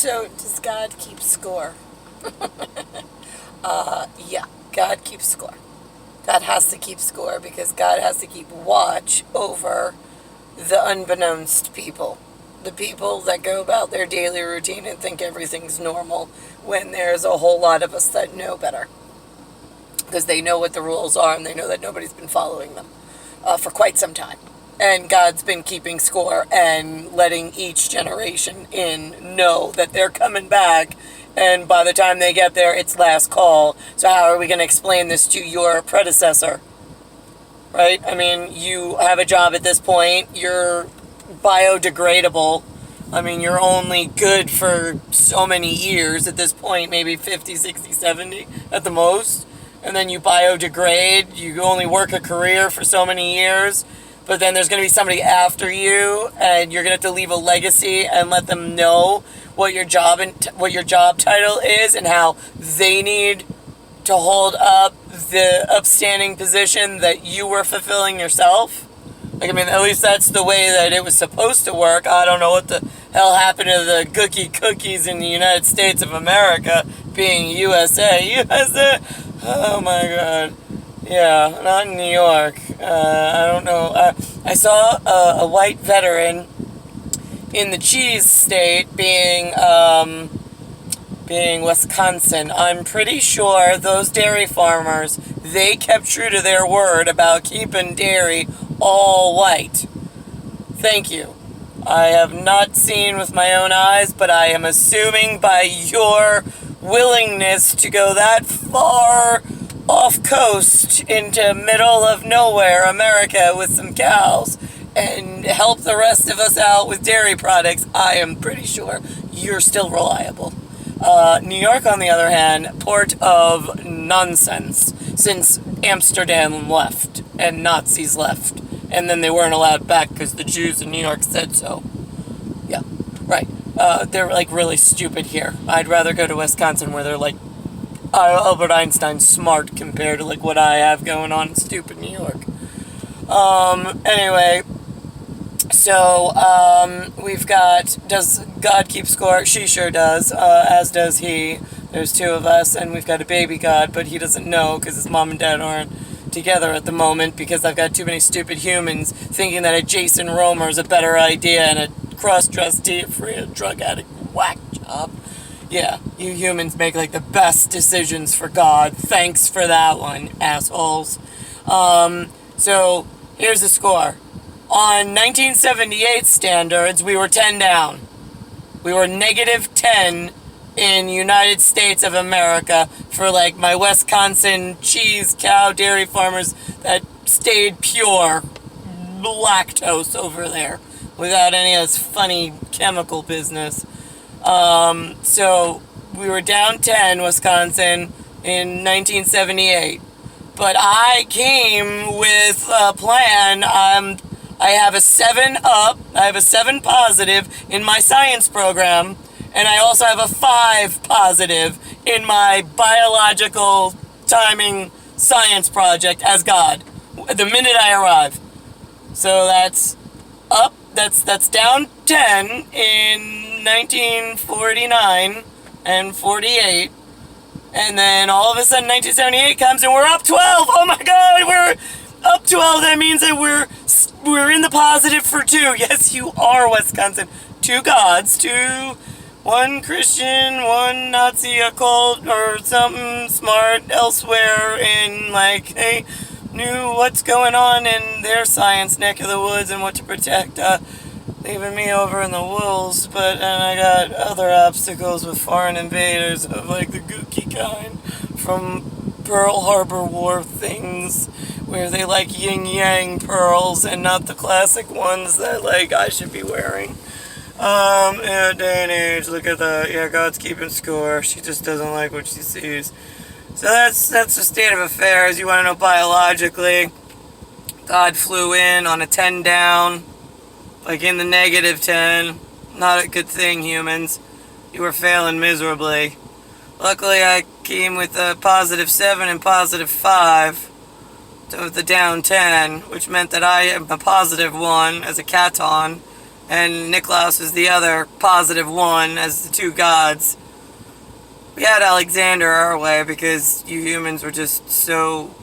So, does God keep score? Yeah, God keeps score. God has to keep score because God has to keep watch over the unbeknownst people. The people that go about their daily routine and think everything's normal when there's a whole lot of us that know better. Because they know what the rules are and they know that nobody's been following them for quite some time. And God's been keeping score and letting each generation in know that they're coming back. And by the time they get there, it's last call. So how are we going to explain this to your predecessor? Right? I mean, you have a job at this point. You're biodegradable. I mean, you're only good for so many years at this point, maybe 50, 60, 70 at the most. And then you biodegrade. You only work a career for so many years. But then there's going to be somebody after you, and you're going to have to leave a legacy and let them know what your job title is and how they need to hold up the upstanding position that you were fulfilling yourself. Like, I mean, at least that's the way that it was supposed to work. I don't know what the hell happened to the cookies in the United States of America being USA. USA? Oh my God. Yeah, not in New York. I don't know. I saw a white veteran in the cheese state being Wisconsin. I'm pretty sure those dairy farmers, they kept true to their word about keeping dairy all white. Thank you. I have not seen with my own eyes, but I am assuming by your willingness to go that far off coast into middle of nowhere America with some cows and help the rest of us out with dairy products, I am pretty sure you're still reliable. New York, on the other hand, port of nonsense since Amsterdam left and Nazis left. And then they weren't allowed back because the Jews in New York said so. Yeah, right. They're like really stupid here. I'd rather go to Wisconsin where they're like Albert Einstein's smart compared to like what I have going on in stupid New York. Anyway, so we've got, does God keep score? She sure does, as does he. There's two of us, and we've got a baby God, but he doesn't know because his mom and dad aren't together at the moment because I've got too many stupid humans thinking that a Jason Romer is a better idea and a cross-dressed drug addict whack job. Yeah, you humans make like the best decisions for God. Thanks for that one, assholes. So here's the score. On 1978 standards, we were 10 down. We were negative 10 in United States of America for like my Wisconsin cheese cow dairy farmers that stayed pure lactose over there without any of this funny chemical business. So we were down 10, Wisconsin, in 1978. But I came with a plan. I have a 7 up, I have a 7 positive in my science program, and I also have a 5 positive in my biological timing science project as God, the minute I arrive. So that's up, that's down 10 in 1949 and 48. And then all of a sudden 1978 comes and we're up 12. Oh my God, we're up 12. That means that we're in the positive for 2. Yes, you are, Wisconsin. 2 gods, 2, one Christian, one Nazi occult or something smart elsewhere in like they knew what's going on in their science neck of the woods and what to protect. Leaving me over in the wolves, but and I got other obstacles with foreign invaders of like the gooky kind from Pearl Harbor War things where they like yin-yang pearls and not the classic ones that like I should be wearing. Yeah, day and age, look at that. Yeah, God's keeping score. She just doesn't like what she sees. So that's the state of affairs. You want to know biologically, God flew in on a 10 down. Like in the negative 10. Not a good thing, humans. You were failing miserably. Luckily, I came with a positive 7 and positive 5. So the down 10, which meant that I am a positive 1 as a caton. and Niklaus is the other positive one as the two gods. We had Alexander our way because you humans were just so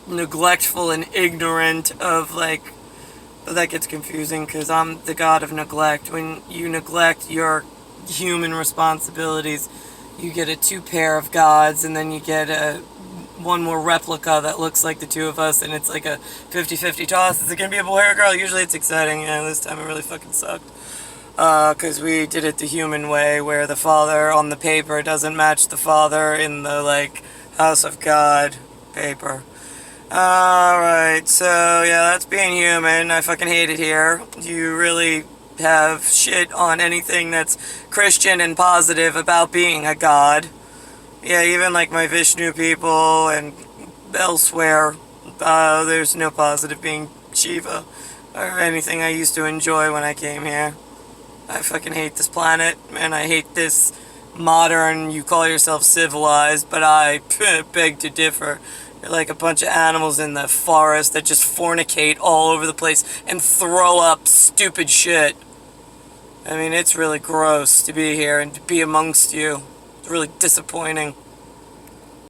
neglectful and ignorant of, like, but that gets confusing because I'm the god of neglect. When you neglect your human responsibilities, you get a two pair of gods, and then you get one more replica that looks like the two of us, and it's like a 50-50 toss. Is it gonna be a boy or a girl? Usually it's exciting. Yeah, this time it really fucking sucked. Because we did it the human way, where the father on the paper doesn't match the father in the, like, House of God paper. Alright, so yeah, that's being human. I fucking hate it here. You really have shit on anything that's Christian and positive about being a god. Yeah, even like my Vishnu people and elsewhere, there's no positive being Shiva or anything I used to enjoy when I came here. I fucking hate this planet, and I hate this modern, you call yourself civilized, but I beg to differ. You're like a bunch of animals in the forest that just fornicate all over the place and throw up stupid shit. I mean, it's really gross to be here and to be amongst you. It's really disappointing.